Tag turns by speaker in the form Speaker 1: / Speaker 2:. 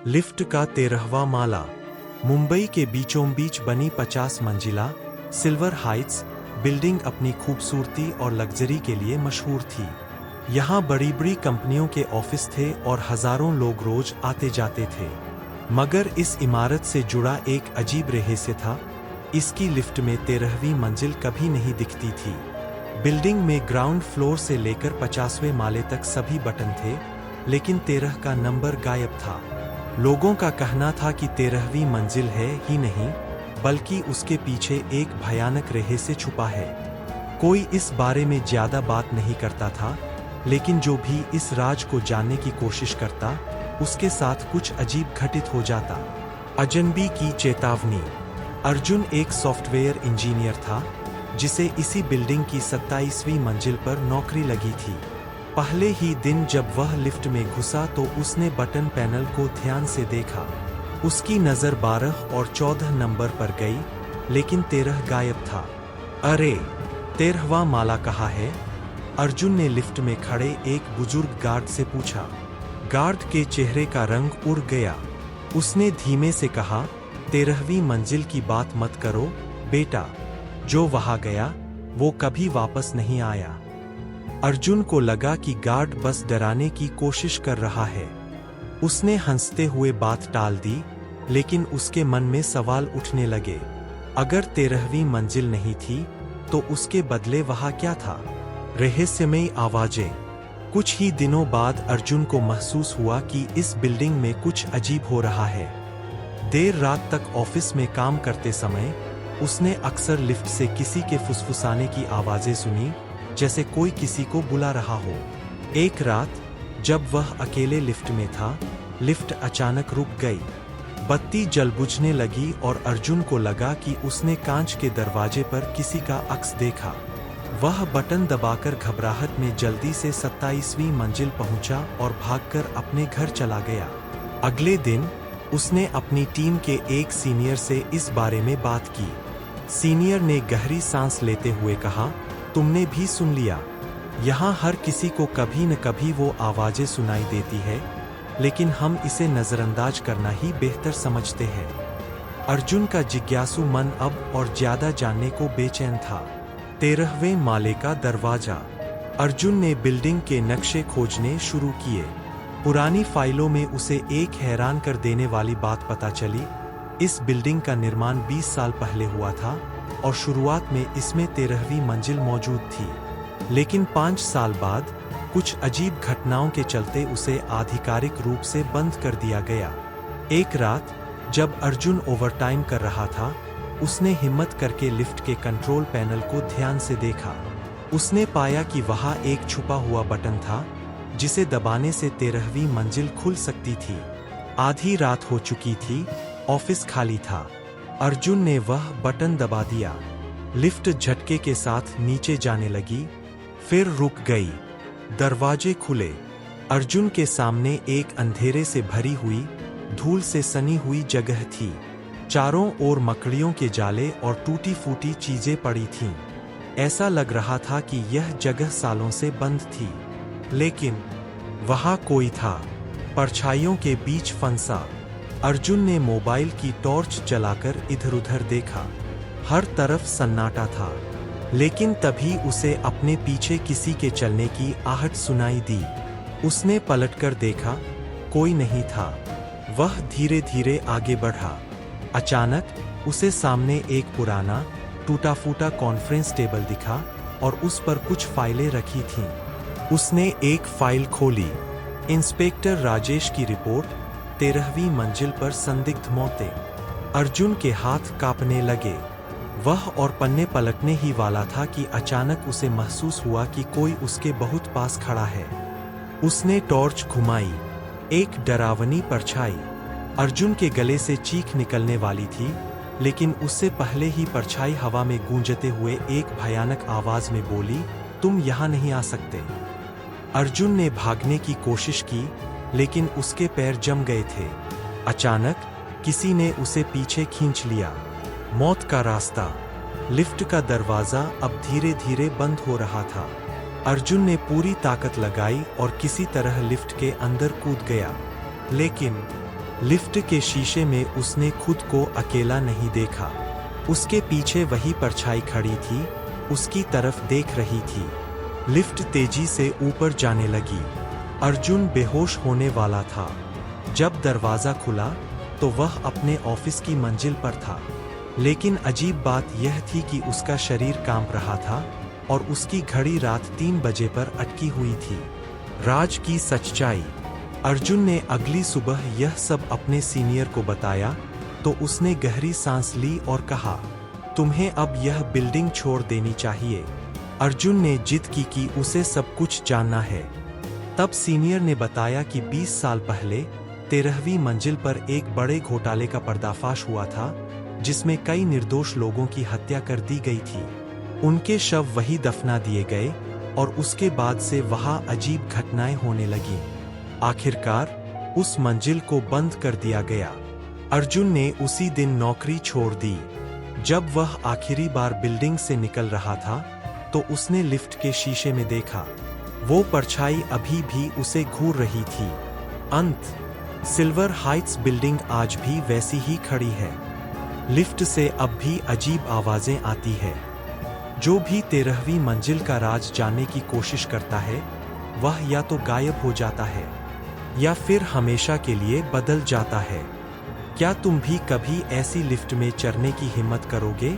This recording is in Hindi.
Speaker 1: लिफ्ट का 13वां माला। मुंबई के बीचों बीच बनी 50 मंजिला सिल्वर हाइट्स बिल्डिंग अपनी खूबसूरती और लग्जरी के लिए मशहूर थी। यहाँ बड़ी बड़ी कंपनियों के ऑफिस थे और हजारों लोग रोज आते जाते थे। मगर इस इमारत से जुड़ा एक अजीब रहस्य था। इसकी लिफ्ट में 13वीं मंजिल कभी नहीं दिखती थी। बिल्डिंग में ग्राउंड फ्लोर से लेकर 50वें माले तक सभी बटन थे, लेकिन 13 का नंबर गायब था। लोगों का कहना था कि 13वीं मंजिल है ही नहीं, बल्कि उसके पीछे एक भयानक रहस्य छुपा है। कोई इस बारे में ज्यादा बात नहीं करता था, लेकिन जो भी इस राज को जानने की कोशिश करता, उसके साथ कुछ अजीब घटित हो जाता। अजनबी की चेतावनी। अर्जुन एक सॉफ्टवेयर इंजीनियर था, जिसे इसी बिल्डिंग की 27वीं मंजिल पर नौकरी लगी थी। पहले ही दिन जब वह लिफ्ट में घुसा तो उसने बटन पैनल को ध्यान से देखा। उसकी नज़र 12 और 14 नंबर पर गई, लेकिन 13 गायब था। अरे, 13वां माला कहाँ है? अर्जुन ने लिफ्ट में खड़े एक बुजुर्ग गार्ड से पूछा। गार्ड के चेहरे का रंग उड़ गया। उसने धीमे से कहा, 13वीं मंजिल की बात मत करो बेटा। जो वहां गया वो कभी वापस नहीं आया। अर्जुन को लगा कि गार्ड बस डराने की कोशिश कर रहा है। उसने हंसते हुए बात टाल दी, लेकिन उसके मन में सवाल उठने लगे। अगर 13वीं मंजिल नहीं थी, तो उसके बदले वहां क्या था? रहस्यमयी आवाजें। कुछ ही दिनों बाद अर्जुन को महसूस हुआ कि इस बिल्डिंग में कुछ अजीब हो रहा है। देर रात तक ऑफिस में काम करते समय उसने अक्सर लिफ्ट से किसी के फुसफुसाने की आवाजें सुनी, जैसे कोई किसी को बुला रहा हो। एक रात जब वह अकेले लिफ्ट में था, लिफ्ट अचानक रुक गई। बत्ती जल बुझने लगी और अर्जुन को लगा कि उसने कांच के दरवाजे पर किसी का अक्स देखा। वह बटन दबाकर घबराहट में जल्दी से 27वीं मंजिल पहुंचा और भागकर अपने घर चला गया। अगले दिन उसने अपनी टीम के एक सीनियर से इस बारे में बात की। सीनियर ने गहरी सांस लेते हुए कहा, तुमने भी सुन लिया। यहाँ हर किसी को कभी न कभी वो आवाजें सुनाई देती है, लेकिन हम इसे नजरअंदाज करना ही बेहतर समझते हैं। अर्जुन का जिज्ञासु मन अब और ज्यादा जानने को बेचैन था। 13वें माले का दरवाजा। अर्जुन ने बिल्डिंग के नक्शे खोजने शुरू किए। पुरानी फाइलों में उसे एक हैरान कर देने वाली बात पता चली। इस बिल्डिंग का निर्माण 20 साल पहले हुआ था और शुरुआत में इसमें 13वीं मंजिल मौजूद थी। लेकिन 5 साल बाद कुछ अजीब घटनाओं के चलते उसे आधिकारिक रूप से बंद कर दिया गया। एक रात जब अर्जुन ओवरटाइम कर रहा था, उसने हिम्मत करके लिफ्ट के कंट्रोल पैनल को ध्यान से देखा। उसने पाया कि वहां एक छुपा हुआ बटन था, जिसे दबाने से 13वीं मंजिल खुल सकती थी। आधी रात हो चुकी थी, ऑफिस खाली था। अर्जुन ने वह बटन दबा दिया। लिफ्ट झटके के साथ नीचे जाने लगी, फिर रुक गई। दरवाजे खुले। अर्जुन के सामने एक अंधेरे से भरी हुई, धूल से सनी हुई जगह थी। चारों ओर मकड़ियों के जाले और टूटी फूटी चीजें पड़ी थीं। ऐसा लग रहा था कि यह जगह सालों से बंद थी। लेकिन वहां कोई था, परछाइयों के बीच फंसा। अर्जुन ने मोबाइल की टॉर्च जलाकर इधर-उधर देखा। हर तरफ सन्नाटा था, लेकिन तभी उसे अपने पीछे किसी के चलने की आहट सुनाई दी। उसने पलटकर देखा, कोई नहीं था। वह धीरे-धीरे आगे बढ़ा। अचानक उसे सामने एक पुराना, टूटा-फूटा कॉन्फ्रेंस टेबल दिखा और उस पर कुछ फाइलें रखी थीं। उसने एक फाइल खोली। इंस्पेक्टर राजेश की रिपोर्ट, 13वीं मंजिल पर संदिग्ध मौतें। अर्जुन के हाथ कांपने लगे। वह और पन्ने पलटने ही वाला था कि अचानक उसे महसूस हुआ कि कोई उसके बहुत पास खड़ा है। उसने टॉर्च घुमाई। एक डरावनी परछाई। अर्जुन के गले से चीख निकलने वाली थी, लेकिन उससे पहले ही परछाई हवा में गूंजते हुए एक भयानक आवाज में बोली, तुम यहाँ नहीं आ सकते। अर्जुन ने भागने की कोशिश की, लेकिन उसके पैर जम गए थे। अचानक किसी ने उसे पीछे खींच लिया। मौत का रास्ता। लिफ्ट का दरवाजा अब धीरे-धीरे बंद हो रहा था। अर्जुन ने पूरी ताकत लगाई और किसी तरह लिफ्ट के अंदर कूद गया। लेकिन लिफ्ट के शीशे में उसने खुद को अकेला नहीं देखा। उसके पीछे वही परछाई खड़ी थी, उसकी तरफ देख रही थी। लिफ्ट तेजी से ऊपर जाने लगी। अर्जुन बेहोश होने वाला था। जब दरवाज़ा खुला तो वह अपने ऑफिस की मंजिल पर था। लेकिन अजीब बात यह थी कि उसका शरीर कांप रहा था और उसकी घड़ी रात 3 बजे पर अटकी हुई थी। राज की सच्चाई। अर्जुन ने अगली सुबह यह सब अपने सीनियर को बताया तो उसने गहरी सांस ली और कहा, तुम्हें अब यह बिल्डिंग छोड़ देनी चाहिए। अर्जुन ने जिद की कि उसे सब कुछ जानना है। तब सीनियर ने बताया कि 20 साल पहले 13वीं मंजिल पर एक बड़े घोटाले का पर्दाफाश हुआ था, जिसमें कई निर्दोष लोगों की हत्या कर दी गई थी। उनके शव वहीं दफना दिए गए और उसके बाद से वहां अजीब घटनाएं होने लगीं। आखिरकार उस मंजिल को बंद कर दिया गया। अर्जुन ने उसी दिन नौकरी छोड़ दी। जब वह आखिरी बार बिल्डिंग से निकल रहा था तो उसने लिफ्ट के शीशे में देखा। वो परछाई अभी भी उसे घूर रही थी। अंत। सिल्वर हाइट्स बिल्डिंग आज भी वैसी ही खड़ी है। लिफ्ट से अब भी अजीब आवाजें आती है। जो भी 13वीं मंजिल का राज जानने की कोशिश करता है वह या तो गायब हो जाता है या फिर हमेशा के लिए बदल जाता है। क्या तुम भी कभी ऐसी लिफ्ट में चढ़ने की हिम्मत करोगे?